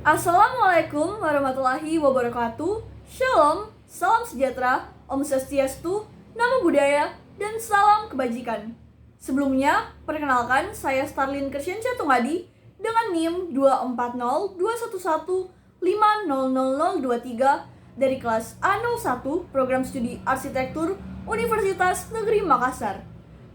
Assalamualaikum warahmatullahi wabarakatuh. Shalom, salam sejahtera, Om Swastiastu, Namo Buddhaya, dan salam kebajikan. Sebelumnya, perkenalkan saya Starlin Krisyansyah Tungadi dengan NIM 24021150023 dari kelas A01 Program Studi Arsitektur Universitas Negeri Makassar.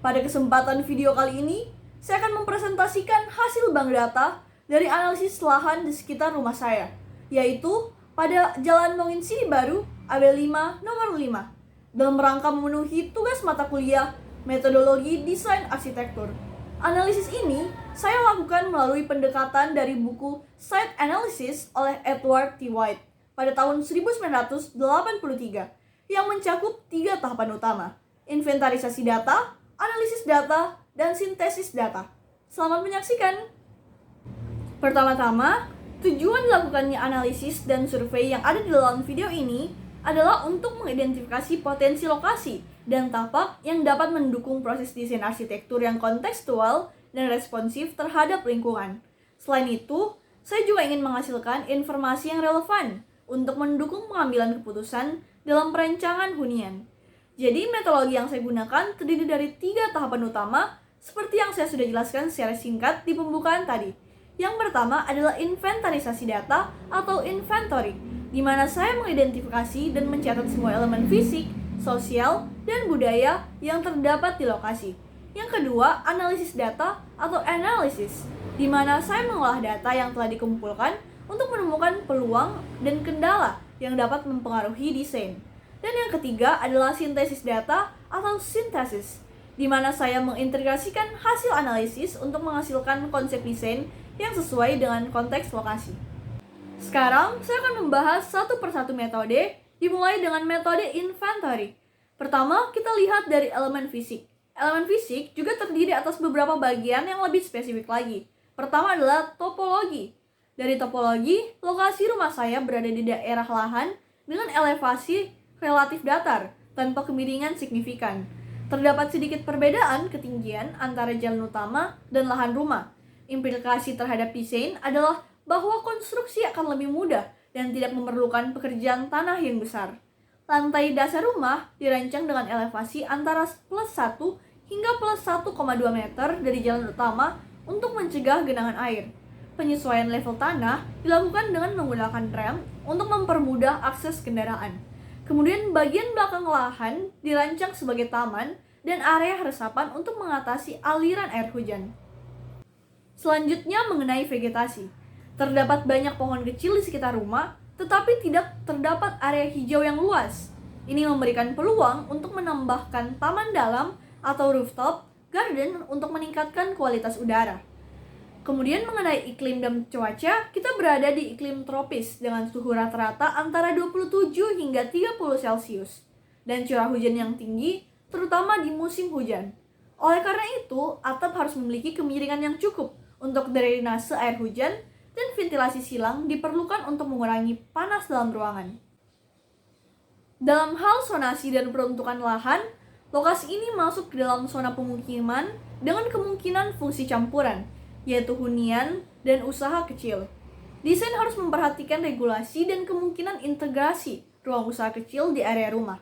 Pada kesempatan video kali ini, saya akan mempresentasikan hasil bank data dari analisis lahan di sekitar rumah saya, yaitu pada Jalan Mongin Sidi Baru, AB5 nomor 5, dalam rangka memenuhi tugas mata kuliah Metodologi Desain Arsitektur. Analisis ini saya lakukan melalui pendekatan dari buku Site Analysis oleh Edward T. White pada tahun 1983 yang mencakup 3 tahapan utama: inventarisasi data, analisis data, dan sintesis data. Selamat menyaksikan! Pertama-tama, tujuan dilakukannya analisis dan survei yang ada di dalam video ini adalah untuk mengidentifikasi potensi lokasi dan tapak yang dapat mendukung proses desain arsitektur yang kontekstual dan responsif terhadap lingkungan. Selain itu, saya juga ingin menghasilkan informasi yang relevan untuk mendukung pengambilan keputusan dalam perencanaan hunian. Jadi, metodologi yang saya gunakan terdiri dari 3 tahapan utama seperti yang saya sudah jelaskan secara singkat di pembukaan tadi. Yang pertama adalah inventarisasi data atau inventory, di mana saya mengidentifikasi dan mencatat semua elemen fisik, sosial, dan budaya yang terdapat di lokasi. Yang kedua, analisis data atau analysis, di mana saya mengolah data yang telah dikumpulkan untuk menemukan peluang dan kendala yang dapat mempengaruhi desain. Dan yang ketiga adalah sintesis data atau sintesis, di mana saya mengintegrasikan hasil analisis untuk menghasilkan konsep desain yang sesuai dengan konteks lokasi. Sekarang, saya akan membahas satu persatu metode, dimulai dengan metode inventory. Pertama, kita lihat dari elemen fisik. Elemen fisik juga terdiri atas beberapa bagian yang lebih spesifik lagi. Pertama adalah topologi. Dari topologi, lokasi rumah saya berada di daerah lahan dengan elevasi relatif datar, tanpa kemiringan signifikan. Terdapat sedikit perbedaan ketinggian antara jalan utama dan lahan rumah. Implikasi terhadap desain adalah bahwa konstruksi akan lebih mudah dan tidak memerlukan pekerjaan tanah yang besar. Lantai dasar rumah dirancang dengan elevasi antara +1 hingga +1,2 meter dari jalan utama untuk mencegah genangan air. Penyesuaian level tanah dilakukan dengan menggunakan rem untuk mempermudah akses kendaraan. Kemudian bagian belakang lahan dirancang sebagai taman dan area resapan untuk mengatasi aliran air hujan. Selanjutnya mengenai vegetasi. Terdapat banyak pohon kecil di sekitar rumah, tetapi tidak terdapat area hijau yang luas. Ini memberikan peluang untuk menambahkan taman dalam atau rooftop garden untuk meningkatkan kualitas udara. Kemudian mengenai iklim dan cuaca, kita berada di iklim tropis dengan suhu rata-rata antara 27 hingga 30 Celcius dan curah hujan yang tinggi, terutama di musim hujan. Oleh karena itu, atap harus memiliki kemiringan yang cukup untuk drainase air hujan, dan ventilasi silang diperlukan untuk mengurangi panas dalam ruangan. Dalam hal zonasi dan peruntukan lahan, lokasi ini masuk ke dalam zona pemukiman dengan kemungkinan fungsi campuran, yaitu hunian dan usaha kecil. Desain harus memperhatikan regulasi dan kemungkinan integrasi ruang usaha kecil di area rumah.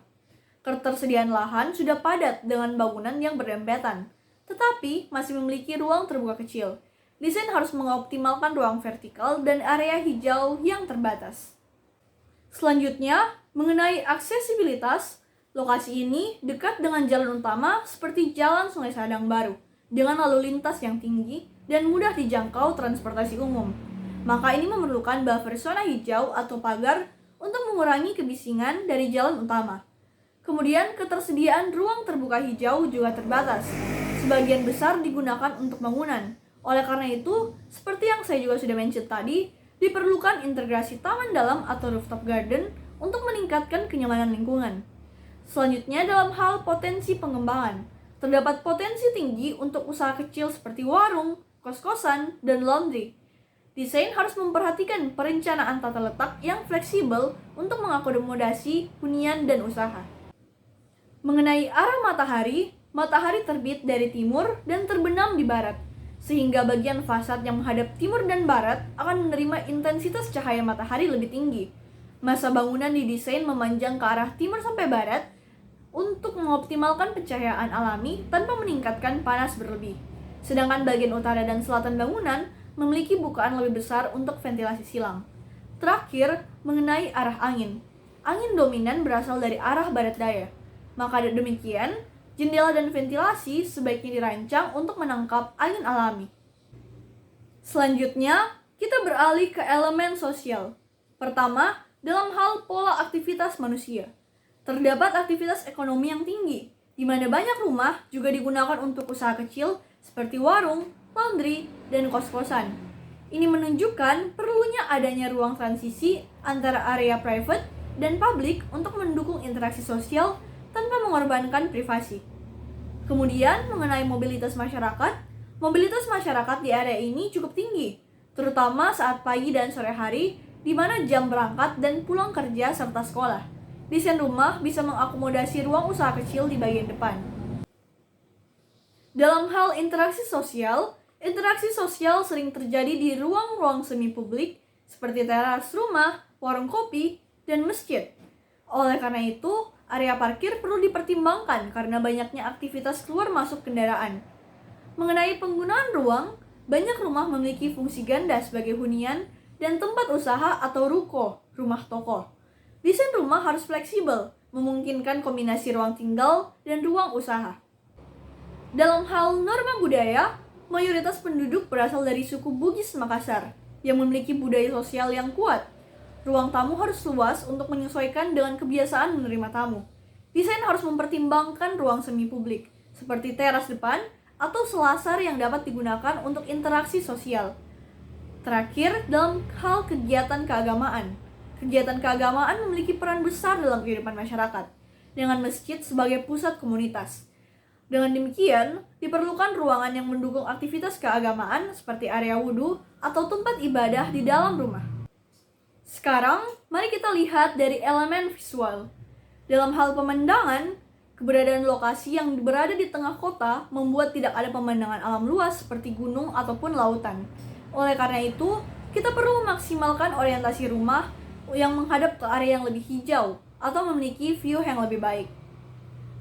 Ketersediaan lahan sudah padat dengan bangunan yang berdempetan, tetapi masih memiliki ruang terbuka kecil. Desain harus mengoptimalkan ruang vertikal dan area hijau yang terbatas. Selanjutnya, mengenai aksesibilitas, lokasi ini dekat dengan jalan utama seperti Jalan Sungai Sadang Baru, dengan lalu lintas yang tinggi dan mudah dijangkau transportasi umum. Maka ini memerlukan buffer zona hijau atau pagar untuk mengurangi kebisingan dari jalan utama. Kemudian, ketersediaan ruang terbuka hijau juga terbatas. Sebagian besar digunakan untuk bangunan. Oleh karena itu, seperti yang saya juga sudah mention tadi, diperlukan integrasi taman dalam atau rooftop garden untuk meningkatkan kenyamanan lingkungan. Selanjutnya dalam hal potensi pengembangan, terdapat potensi tinggi untuk usaha kecil seperti warung, kos-kosan, dan laundry. Desain harus memperhatikan perencanaan tata letak yang fleksibel untuk mengakomodasi hunian dan usaha. Mengenai arah matahari, matahari terbit dari timur dan terbenam di barat. sehingga bagian fasad yang menghadap timur dan barat akan menerima intensitas cahaya matahari lebih tinggi. Masa bangunan didesain memanjang ke arah timur sampai barat untuk mengoptimalkan pencahayaan alami tanpa meningkatkan panas berlebih. Sedangkan bagian utara dan selatan bangunan memiliki bukaan lebih besar untuk ventilasi silang. Terakhir, mengenai arah angin. Angin dominan berasal dari arah barat daya. Maka demikian, jendela dan ventilasi sebaiknya dirancang untuk menangkap angin alami. Selanjutnya, kita beralih ke elemen sosial. Pertama, dalam hal pola aktivitas manusia. Terdapat aktivitas ekonomi yang tinggi, di mana banyak rumah juga digunakan untuk usaha kecil seperti warung, laundry, dan kos-kosan. Ini menunjukkan perlunya adanya ruang transisi antara area private dan publik untuk mendukung interaksi sosial tanpa mengorbankan privasi. Kemudian, mengenai mobilitas masyarakat di area ini cukup tinggi, terutama saat pagi dan sore hari, di mana jam berangkat dan pulang kerja serta sekolah. Desain rumah bisa mengakomodasi ruang usaha kecil di bagian depan. Dalam hal interaksi sosial sering terjadi di ruang-ruang semi publik seperti teras rumah, warung kopi, dan masjid. Oleh karena itu, area parkir perlu dipertimbangkan karena banyaknya aktivitas keluar masuk kendaraan. Mengenai penggunaan ruang, banyak rumah memiliki fungsi ganda sebagai hunian dan tempat usaha atau ruko, rumah toko. Desain rumah harus fleksibel, memungkinkan kombinasi ruang tinggal dan ruang usaha. Dalam hal norma budaya, mayoritas penduduk berasal dari suku Bugis Makassar, yang memiliki budaya sosial yang kuat. Ruang tamu harus luas untuk menyesuaikan dengan kebiasaan menerima tamu. Desain harus mempertimbangkan ruang semi publik, seperti teras depan atau selasar yang dapat digunakan untuk interaksi sosial. Terakhir, dalam hal kegiatan keagamaan. Kegiatan keagamaan memiliki peran besar dalam kehidupan masyarakat, dengan masjid sebagai pusat komunitas. Dengan demikian, diperlukan ruangan yang mendukung aktivitas keagamaan seperti area wudhu atau tempat ibadah di dalam rumah. Sekarang, mari kita lihat dari elemen visual. Dalam hal pemandangan, keberadaan lokasi yang berada di tengah kota membuat tidak ada pemandangan alam luas seperti gunung ataupun lautan. Oleh karena itu, kita perlu memaksimalkan orientasi rumah yang menghadap ke area yang lebih hijau atau memiliki view yang lebih baik.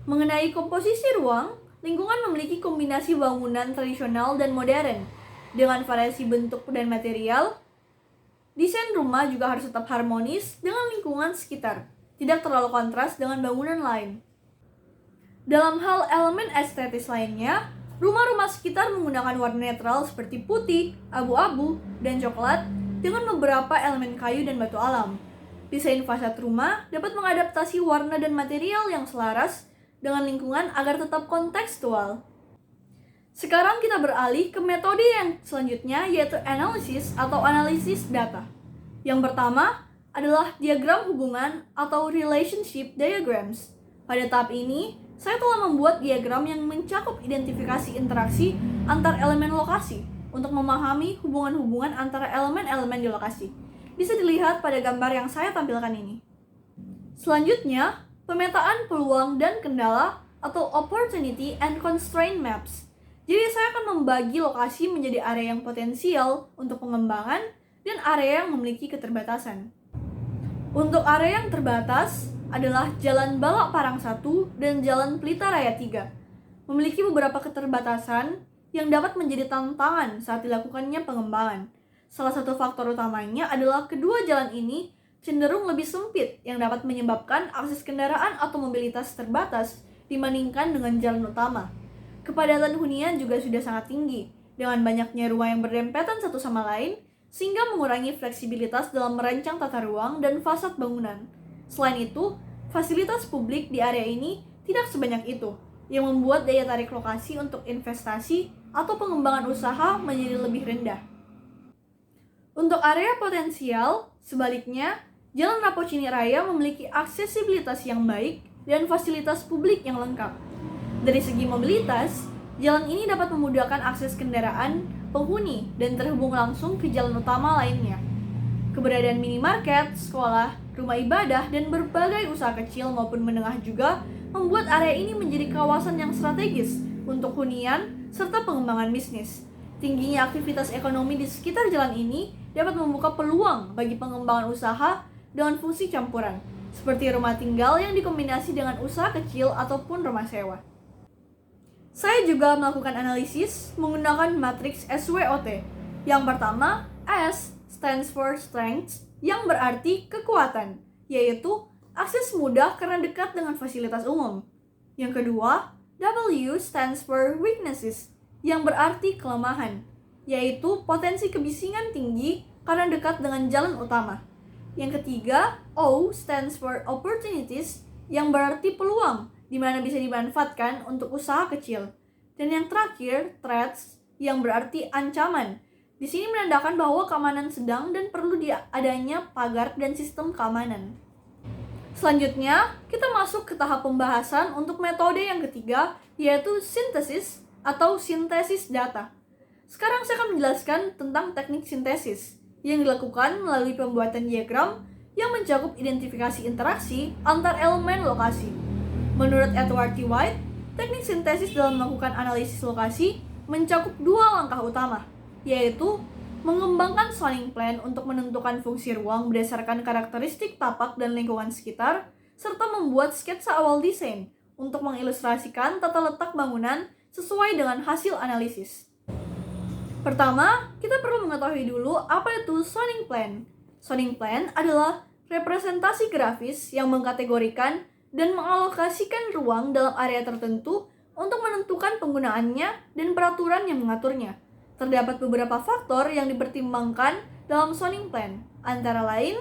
Mengenai komposisi ruang, lingkungan memiliki kombinasi bangunan tradisional dan modern. Dengan variasi bentuk dan material, desain rumah juga harus tetap harmonis dengan lingkungan sekitar, tidak terlalu kontras dengan bangunan lain. Dalam hal elemen estetis lainnya, rumah-rumah sekitar menggunakan warna netral seperti putih, abu-abu, dan coklat dengan beberapa elemen kayu dan batu alam. Desain fasad rumah dapat mengadaptasi warna dan material yang selaras dengan lingkungan agar tetap kontekstual. Sekarang kita beralih ke metode yang selanjutnya, yaitu analisis atau analisis data. Yang pertama adalah diagram hubungan atau relationship diagrams. Pada tahap ini, saya telah membuat diagram yang mencakup identifikasi interaksi antar elemen lokasi untuk memahami hubungan-hubungan antara elemen-elemen di lokasi. Bisa dilihat pada gambar yang saya tampilkan ini. Selanjutnya, pemetaan peluang dan kendala atau opportunity and constraint maps. Jadi saya akan membagi lokasi menjadi area yang potensial untuk pengembangan dan area yang memiliki keterbatasan. Untuk area yang terbatas adalah Jalan Balak Parang 1 dan Jalan Pelita Raya 3. Memiliki beberapa keterbatasan yang dapat menjadi tantangan saat dilakukannya pengembangan. Salah satu faktor utamanya adalah kedua jalan ini cenderung lebih sempit yang dapat menyebabkan akses kendaraan atau mobilitas terbatas dibandingkan dengan jalan utama. Kepadatan hunian juga sudah sangat tinggi, dengan banyaknya rumah yang berdempetan satu sama lain, sehingga mengurangi fleksibilitas dalam merancang tata ruang dan fasad bangunan. Selain itu, fasilitas publik di area ini tidak sebanyak itu, yang membuat daya tarik lokasi untuk investasi atau pengembangan usaha menjadi lebih rendah. Untuk area potensial, sebaliknya, Jalan Rapocini Raya memiliki aksesibilitas yang baik dan fasilitas publik yang lengkap. Dari segi mobilitas, jalan ini dapat memudahkan akses kendaraan, penghuni, dan terhubung langsung ke jalan utama lainnya. Keberadaan minimarket, sekolah, rumah ibadah, dan berbagai usaha kecil maupun menengah juga membuat area ini menjadi kawasan yang strategis untuk hunian serta pengembangan bisnis. Tingginya aktivitas ekonomi di sekitar jalan ini dapat membuka peluang bagi pengembangan usaha dengan fungsi campuran, seperti rumah tinggal yang dikombinasi dengan usaha kecil ataupun rumah sewa. Saya juga melakukan analisis menggunakan matriks SWOT. Yang pertama, S stands for strength, yang berarti kekuatan, yaitu akses mudah karena dekat dengan fasilitas umum. Yang kedua, W stands for weaknesses, yang berarti kelemahan, yaitu potensi kebisingan tinggi karena dekat dengan jalan utama. Yang ketiga, O stands for opportunities, yang berarti peluang, di mana bisa dimanfaatkan untuk usaha kecil. Dan yang terakhir, threats, yang berarti ancaman. Di sini menandakan bahwa keamanan sedang dan perlu adanya pagar dan sistem keamanan. Selanjutnya, kita masuk ke tahap pembahasan untuk metode yang ketiga, yaitu sintesis atau sintesis data. Sekarang saya akan menjelaskan tentang teknik sintesis yang dilakukan melalui pembuatan diagram yang mencakup identifikasi interaksi antar elemen lokasi. Menurut Edward T. White, teknik sintesis dalam melakukan analisis lokasi mencakup dua langkah utama, yaitu mengembangkan zoning plan untuk menentukan fungsi ruang berdasarkan karakteristik tapak dan lingkungan sekitar, serta membuat sketsa awal desain untuk mengilustrasikan tata letak bangunan sesuai dengan hasil analisis. Pertama, kita perlu mengetahui dulu apa itu zoning plan. Zoning plan adalah representasi grafis yang mengkategorikan dan mengalokasikan ruang dalam area tertentu untuk menentukan penggunaannya dan peraturan yang mengaturnya. Terdapat beberapa faktor yang dipertimbangkan dalam zoning plan, antara lain,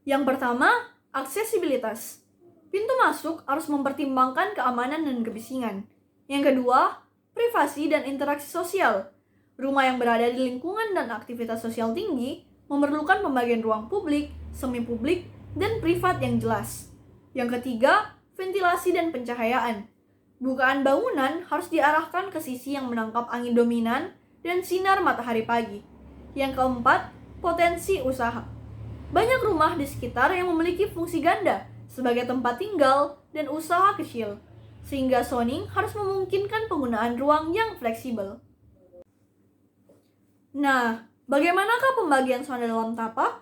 yang pertama, aksesibilitas. Pintu masuk harus mempertimbangkan keamanan dan kebisingan. Yang kedua, privasi dan interaksi sosial. Rumah yang berada di lingkungan dan aktivitas sosial tinggi memerlukan pembagian ruang publik, semi-publik, dan privat yang jelas. Yang ketiga, ventilasi dan pencahayaan. Bukaan bangunan harus diarahkan ke sisi yang menangkap angin dominan dan sinar matahari pagi. Yang keempat, potensi usaha. Banyak rumah di sekitar yang memiliki fungsi ganda sebagai tempat tinggal dan usaha kecil, sehingga zoning harus memungkinkan penggunaan ruang yang fleksibel. Nah, bagaimanakah pembagian zona dalam tapak?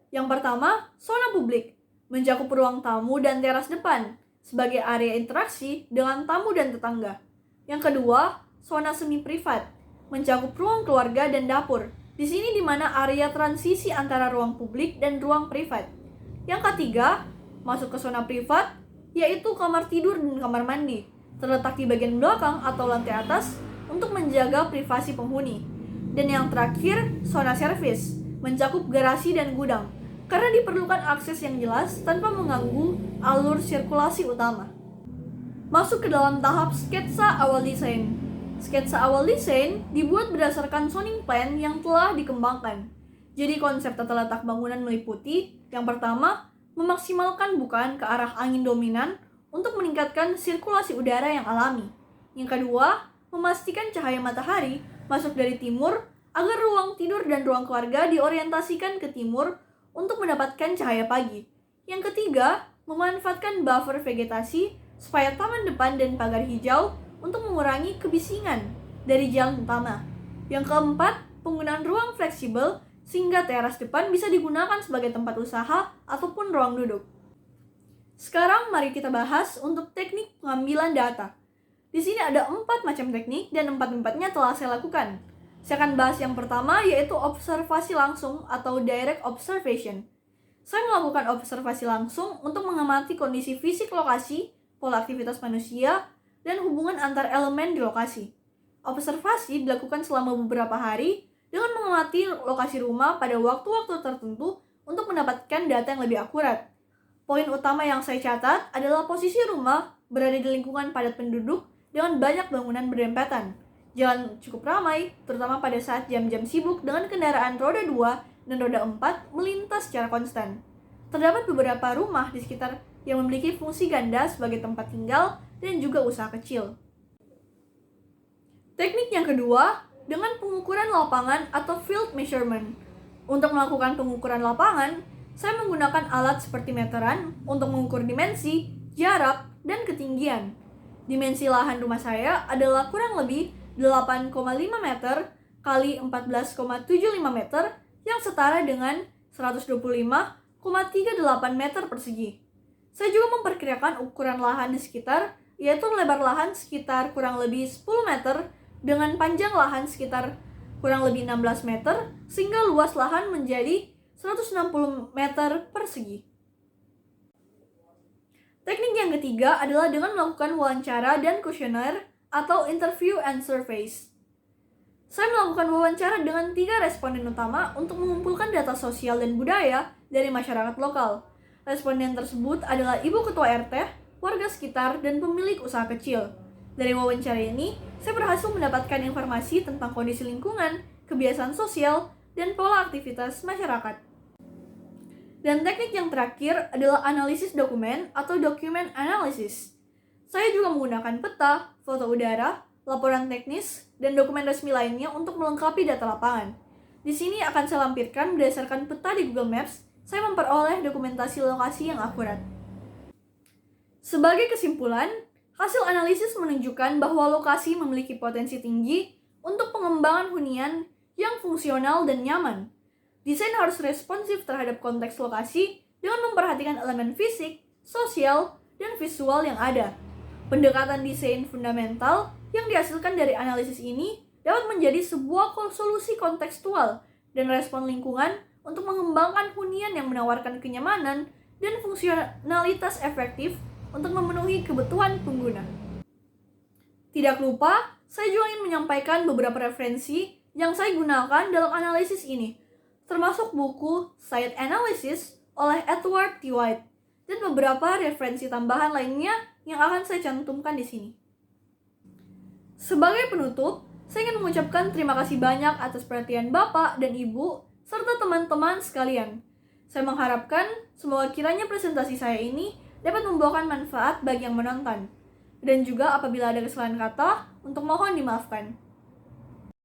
Yang pertama, zona publik, mencakup ruang tamu dan teras depan sebagai area interaksi dengan tamu dan tetangga. Yang kedua, zona semi privat, mencakup ruang keluarga dan dapur. Di sini di mana area transisi antara ruang publik dan ruang privat. Yang ketiga, masuk ke zona privat, yaitu kamar tidur dan kamar mandi, terletak di bagian belakang atau lantai atas untuk menjaga privasi penghuni. Dan yang terakhir, zona servis, mencakup garasi dan gudang, karena diperlukan akses yang jelas tanpa mengganggu alur sirkulasi utama. Masuk ke dalam tahap sketsa awal desain. Sketsa awal desain dibuat berdasarkan zoning plan yang telah dikembangkan. Jadi konsep tata letak bangunan meliputi, yang pertama, memaksimalkan bukaan ke arah angin dominan untuk meningkatkan sirkulasi udara yang alami. Yang kedua, memastikan cahaya matahari masuk dari timur agar ruang tidur dan ruang keluarga diorientasikan ke timur untuk mendapatkan cahaya pagi. Yang ketiga, memanfaatkan buffer vegetasi supaya taman depan dan pagar hijau untuk mengurangi kebisingan dari jalan utama. Yang keempat, penggunaan ruang fleksibel sehingga teras depan bisa digunakan sebagai tempat usaha ataupun ruang duduk. Sekarang mari kita bahas untuk teknik pengambilan data. Di sini ada 4 macam teknik dan 4-empatnya telah saya lakukan. Saya akan bahas yang pertama, yaitu observasi langsung atau direct observation. Saya melakukan observasi langsung untuk mengamati kondisi fisik lokasi, pola aktivitas manusia, dan hubungan antar elemen di lokasi. Observasi dilakukan selama beberapa hari dengan mengamati lokasi rumah pada waktu-waktu tertentu untuk mendapatkan data yang lebih akurat. Poin utama yang saya catat adalah posisi rumah berada di lingkungan padat penduduk dengan banyak bangunan berdempetan. Jalan cukup ramai, terutama pada saat jam-jam sibuk dengan kendaraan roda 2 dan roda 4 melintas secara konstan. Terdapat beberapa rumah di sekitar yang memiliki fungsi ganda sebagai tempat tinggal dan juga usaha kecil. Teknik yang kedua, dengan pengukuran lapangan atau field measurement. Untuk melakukan pengukuran lapangan, saya menggunakan alat seperti meteran untuk mengukur dimensi, jarak, dan ketinggian. Dimensi lahan rumah saya adalah kurang lebih 8,5 meter kali 14,75 meter yang setara dengan 125,38 meter persegi. Saya juga memperkirakan ukuran lahan di sekitar, yaitu lebar lahan sekitar kurang lebih 10 meter dengan panjang lahan sekitar kurang lebih 16 meter, sehingga luas lahan menjadi 160 meter persegi. Teknik yang ketiga adalah dengan melakukan wawancara dan kuesioner atau interview and surveys. Saya melakukan wawancara dengan 3 responden utama untuk mengumpulkan data sosial dan budaya dari masyarakat lokal. Responden tersebut adalah ibu ketua RT, warga sekitar, dan pemilik usaha kecil. Dari wawancara ini, saya berhasil mendapatkan informasi tentang kondisi lingkungan, kebiasaan sosial, dan pola aktivitas masyarakat. Dan teknik yang terakhir adalah analisis dokumen atau document analysis. Saya juga menggunakan peta, foto udara, laporan teknis, dan dokumen resmi lainnya untuk melengkapi data lapangan. Di sini akan saya lampirkan berdasarkan peta di Google Maps, saya memperoleh dokumentasi lokasi yang akurat. Sebagai kesimpulan, hasil analisis menunjukkan bahwa lokasi memiliki potensi tinggi untuk pengembangan hunian yang fungsional dan nyaman. Desain harus responsif terhadap konteks lokasi dengan memperhatikan elemen fisik, sosial, dan visual yang ada. Pendekatan desain fundamental yang dihasilkan dari analisis ini dapat menjadi sebuah solusi kontekstual dan respon lingkungan untuk mengembangkan hunian yang menawarkan kenyamanan dan fungsionalitas efektif untuk memenuhi kebutuhan pengguna. Tidak lupa, saya juga ingin menyampaikan beberapa referensi yang saya gunakan dalam analisis ini, termasuk buku Site Analysis oleh Edward T. White dan beberapa referensi tambahan lainnya yang akan saya cantumkan di sini. Sebagai penutup, saya ingin mengucapkan terima kasih banyak atas perhatian Bapak dan Ibu serta teman-teman sekalian. Saya mengharapkan semoga kiranya presentasi saya ini dapat membawakan manfaat bagi yang menonton. Dan juga apabila ada kesalahan kata, untuk mohon dimaafkan.